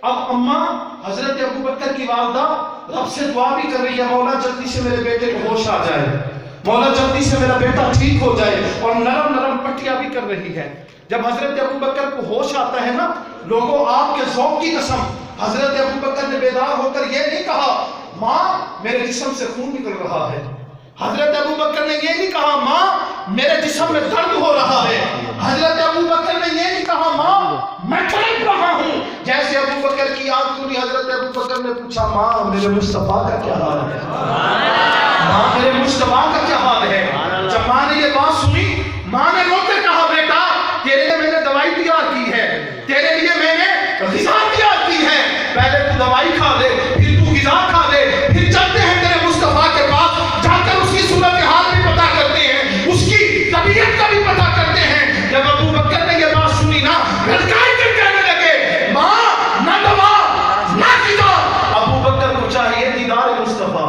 اب اما حضرت ابو بکر کی والدہ رب سے دعا بھی کر رہی ہے، مولا جلدی سے میرے بیٹے کو ہوش آ جائے، مولا جلدی سے میرا بیٹا ٹھیک ہو جائے، اور نرم نرم پٹیاں بھی کر رہی ہے۔ جب حضرت ابو بکر کو ہوش آتا ہے نا، لوگوں آپ کے ذوق کی قسم، حضرت ابو بکر نے بیدار ہو کر یہ نہیں کہا ماں میرے جسم سے خون نکل رہا ہے، حضرت ابو بکر نے یہ نہیں کہا ماں میرے جسم میں درد ہو رہا ہے، حضرت ابو بکر نے یہ نہیں کہا ماں میں تڑپ رہا ہوں۔ جیسے ابو بکر کی آنکھ کھلی، حضرت ابو بکر نے پوچھا ماں میرے مصطفیٰ کا کیا حال ہے، ماں میرے مصطفیٰ کا کیا حال ہے۔ جب ماں نے یہ بات سنی، ماں نے رو کے کہا بیٹا تیرے لیے میں نے دوائی تیار کی ہے، تیرے لیے میں نے غذا تیار کی ہے، پہلے تو دوائی کھا لے، پھر تو غذا کھا لے، پھر چلتے ہیں تیرے مصطفیٰ کے پاس، جا کر اس کی صورتحال بھی پتہ کرتے ہیں، اس کی طبیعت کا بھی پتہ کرتے ہیں۔ جب ابو بکر نے یہ بات سنی نا، لڑکائی کر کہنے لگے ماں نہ دوا نہ غذا، ابو بکر کو چاہیے دیدار مصطفیٰ۔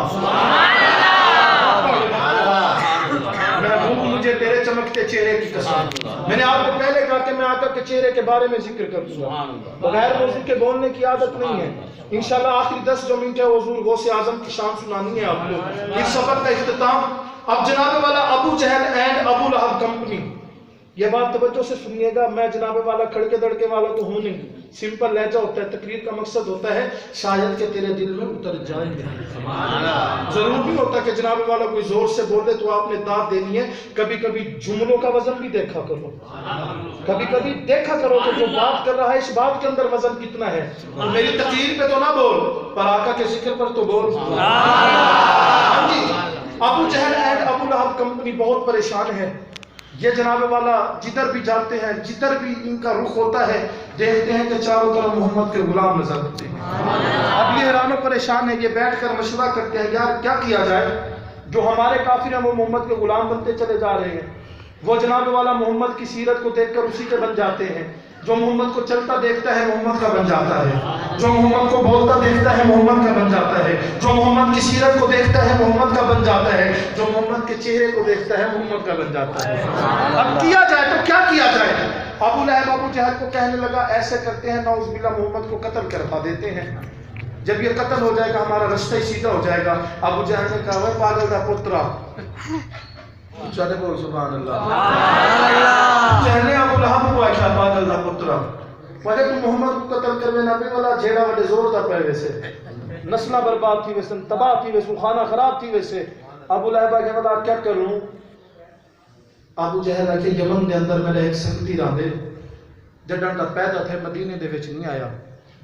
مجھے تیرے چمکتے چہرے کی قسم، میں نے آپ کو پہلے کہا کہ میں آقا کے چہرے کے بارے میں ذکر کروں گا، بغیر موضوع کے بولنے کی عادت نہیں ہے۔ انشاءاللہ آخری 10 جو منٹ ہے حضور غوث اعظم کی شان سنانی ہے آپ کو۔ اس سفر کا اختتام اب جناب والا ابو جہل اینڈ ابو لہب کمپنی، یہ بات توجہ سے سنیے گا، میں جناب والا کھڑکے دڑکے والا تو ہوں نہیں، سمپل لہجہ ہوتا ہے، تقریر کا مقصد ہوتا ہے شاید کہ تیرے دل میں اتر جائیں گے، ضرور نہیں ہوتا کہ جناب والا کوئی زور سے بولے تو آپ نے داد دینی ہے، کبھی کبھی جملوں کا وزن بھی دیکھا کرو، کبھی کبھی دیکھا کرو کہ جو بات کر رہا ہے اس بات کے اندر وزن کتنا ہے، میری تقریر پہ تو نہ بول پر آقا کے ذکر پر تو بول۔ ابو جہل اینڈ ابو لہب کمپنی بہت پریشان ہے، یہ جناب والا جدھر بھی جاتے ہیں، جدھر بھی ان کا رخ ہوتا ہے، دیکھتے ہیں کہ چاروں طرف محمد کے غلام نظر آتے ہیں۔ اب یہ حیران و پریشان ہے، یہ بیٹھ کر مشورہ کرتے ہیں یار کیا کیا جائے، جو ہمارے کافر ہیں وہ محمد کے غلام بنتے چلے جا رہے ہیں، وہ جناب والا محمد کی سیرت کو دیکھ کر اسی کے بن جاتے ہیں، جو محمد کو چلتا دیکھتا ہے محمد کا بن جاتا ہے، جو محمد کو بولتا دیکھتا ہے محمد کا بن جاتا ہے، جو محمد کی سیرت کو دیکھتا ہے محمد کا بن جاتا ہے، جو محمد کے چہرے کو دیکھتا ہے محمد کا بن جاتا ہے۔ اب کیا جائے تو کیا کیا جائے؟ ابو لہب ابو جہل کو کہنے لگا ایسے کرتے ہیں نعوذ باللہ محمد کو قتل کروا دیتے ہیں، جب یہ قتل ہو جائے گا ہمارا رشتہ ہی سیدھا ہو جائے گا۔ ابو جہل نے کہا وہ پاگل دا پترا، چلے بول سبحان اللہ، کہنے ابو لہب کو آئیشہ پاگل دا پترا، وجہ تو محمد کو قتل کروے نبی والا جھیڑا وڈے زور دا پہ ویسے، نسلہ برباد تھی ویسے، تباہ تھی ویسے، خانہ خراب تھی ویسے۔ ابو لہب کہنے لگا کیا کروں؟ ابو جہل کہ یمن دے اندر میرے ایک سنگتی راندے جڈاں دا پیدا تھے مدینے دے وچ نہیں آیا،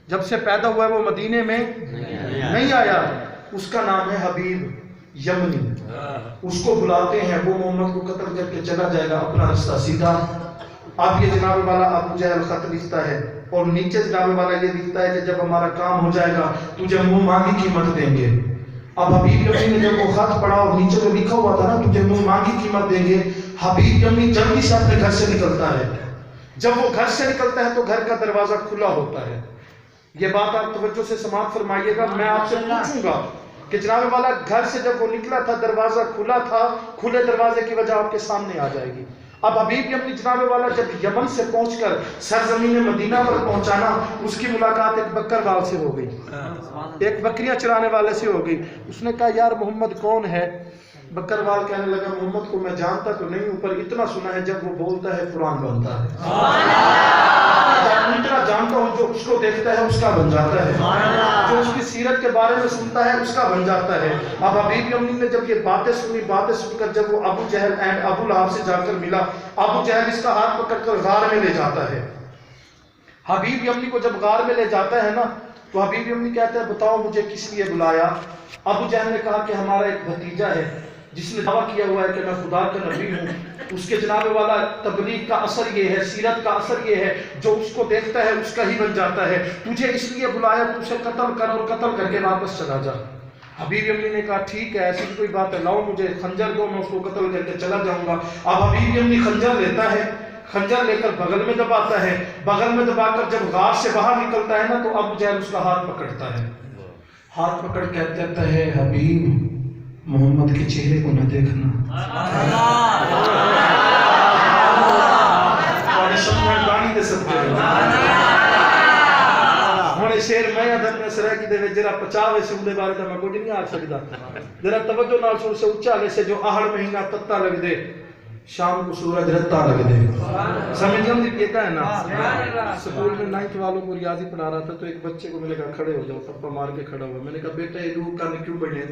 جب سے پیدا ہوا ہے وہ مدینے میں نہیں آیا، اس کا نام ہے حبیب یمنی، اس کو بلاتے ہیں، وہ محمد کو قتل کر کے چلا جائے گا، اپنا رستہ سیدھا۔ اب یہ جناب والا ابو جہل خط لکھتا ہے اور نیچے جناب والا یہ لکھتا ہے کہ جب ہمارا کام ہو جائے گا تجھے منہ مانگی قیمت دیں گے۔ اب حبیب یمنی نے جب وہ خط پڑھا اور نیچے جو لکھا ہوا تھا نا تجھے منہ مانگی قیمت دیں گے، حبیب یمنی جلدی سے اپنے گھر سے نکلتا ہے، جب وہ گھر سے نکلتا ہے تو گھر کا دروازہ کھلا ہوتا ہے۔ یہ بات آپ توجہ سے سماعت فرمائیے گا، میں آپ سے پوچھوں گا کہ جناب والا گھر سے جب وہ نکلا تھا دروازہ کھلا تھا، کھلے دروازے کی وجہ آپ کے سامنے آ جائے گی۔ اب حبیب یمنی جناب والا جب یمن سے پہنچ کر سرزمین مدینہ پر پہنچانا، اس کی ملاقات ایک بکروال سے ہو گئی، ایک بکریاں چرانے والے سے ہو گئی۔ اس نے کہا یار محمد کون ہے؟ بکروال کہنے لگا محمد کو میں جانتا تو نہیں ہوں پر اتنا سنا ہے جب وہ بولتا ہے قرآن بنتا ہے، اتنا جانتا ہوں جو اس کو دیکھتا ہے اس کا بن جاتا ہے، جو اس کی سیرت کے بارے میں سنتا ہے اس کا بن جاتا ہے۔ اب حبیب یمنی نے جب یہ باتیں سنی، باتیں سن کر جب وہ ابو جہل اینڈ ابو لہب سے جا کر ملا، ابو جہل اس کا ہاتھ پکڑ کر غار میں لے جاتا ہے۔ حبیب یمنی کو جب غار میں لے جاتا ہے نا تو حبیب یمنی کہتا ہے بتاؤ مجھے کس لیے بلایا؟ ابو جہل نے کہا کہ ہمارا ایک بھتیجا ہے جس نے دعویٰ کیا ہوا ہے کہ میں خدا کا نبی ہوں، اس کے جناب والا تبلیغ کا اثر یہ ہے، سیرت کا اثر یہ ہے، جو اس کو دیکھتا ہے اس کا ہی بن جاتا ہے، تجھے اس لیے بلایا تو اسے قتل کر اور قتل کر کے واپس چلا جا۔ حبیب یمنی نے کہا ٹھیک ہے ایسی کوئی بات ہے، لاؤ مجھے خنجر دو میں اس کو قتل کر کے چلا جاؤں گا۔ اب حبیب یمنی خنجر لیتا ہے، خنجر لے کر بغل میں دباتا ہے، بغل میں دبا کر جب غار سے باہر نکلتا ہے نا تو ابو جہل اس کا ہاتھ پکڑتا ہے، ہاتھ پکڑ کے کہتا ہے حبیب محمد کے چہرے کو نہ دیکھنا، بڑے شیر میں ادھر میں سرہ کی دے جرا 50 ویسے اندے بارے تا میں کچھ نہیں آ سکتا ذرا توجہ نال سن سے اونچا لے سے جو آہڑ مہینہ تتا لگ دے شام کو سورج رتا لگ دے سمجھ ہم نہیں کہتا ہے نا سکول میں 9th والوں کو ریاضی پڑھا رہا تھا تو ایک بچے کو میں نے کہا کھڑے ہو جاؤ ٹپا مار کے کھڑا ہوا میں نے کہا بیٹا یہ لوگ کان کیوں بڑھے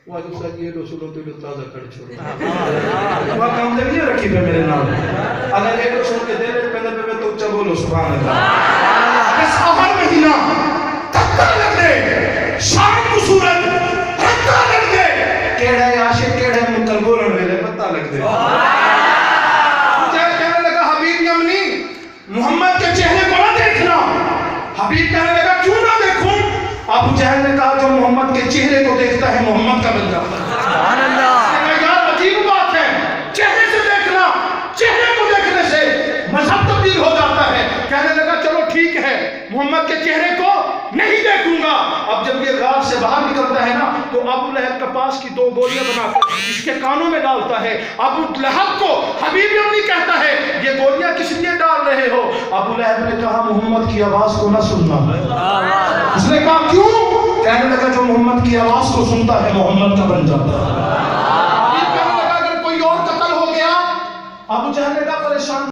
وہ آج اس کا یہ لو سنو تو تازہ کر چھوڑے وہ کام دے نہیں رکھی پہ میرے نام اگر یہ لو سن کے دے لے پہلے پہ تو اچھا بولو سبحان اللہ اس آخر مہینہ تکا لگ دے شام کو سورج رتا لگ دے کیڑے عاشق کیڑے منکر بولن ویلے پتہ لگ دے محمد کے چہرے کو نہ دیکھنا حبیب کہنے لگا کیوں نہ دیکھوں ابو جہل نے کہا جو محمد کے چہرے کو دیکھتا ہے محمد کا بن جاتا ہے سبحان اللہ یار عجیب بات ہے چہرے سے دیکھنا چہرے کو دیکھنے سے مذہب تبدیل ہو جاتا ہے کہنے لگا چلو ٹھیک ہے محمد کے چہرے کو نہیں دیکھوں گا اب جب یہ غار سے باہر نکلتا ہے نا تو ابو لہب کپاس کی 2 گولیاں بنا کر اس کے کانوں میں ڈالتا ہے ابو لہب کو حبیب امی کہتا ہے یہ گولیاں کس لیے ڈال رہے ہو ابو لہب نے کہا محمد کی آواز کو نہ سننا اس نے کہا کیوں کہنے لگا جو محمد کی آواز کو سنتا ہے محمد کا بن جاتا ہے حبیب کہنے لگا اگر کوئی اور قتل ہو گیا ابو جہل نے کہا پریشان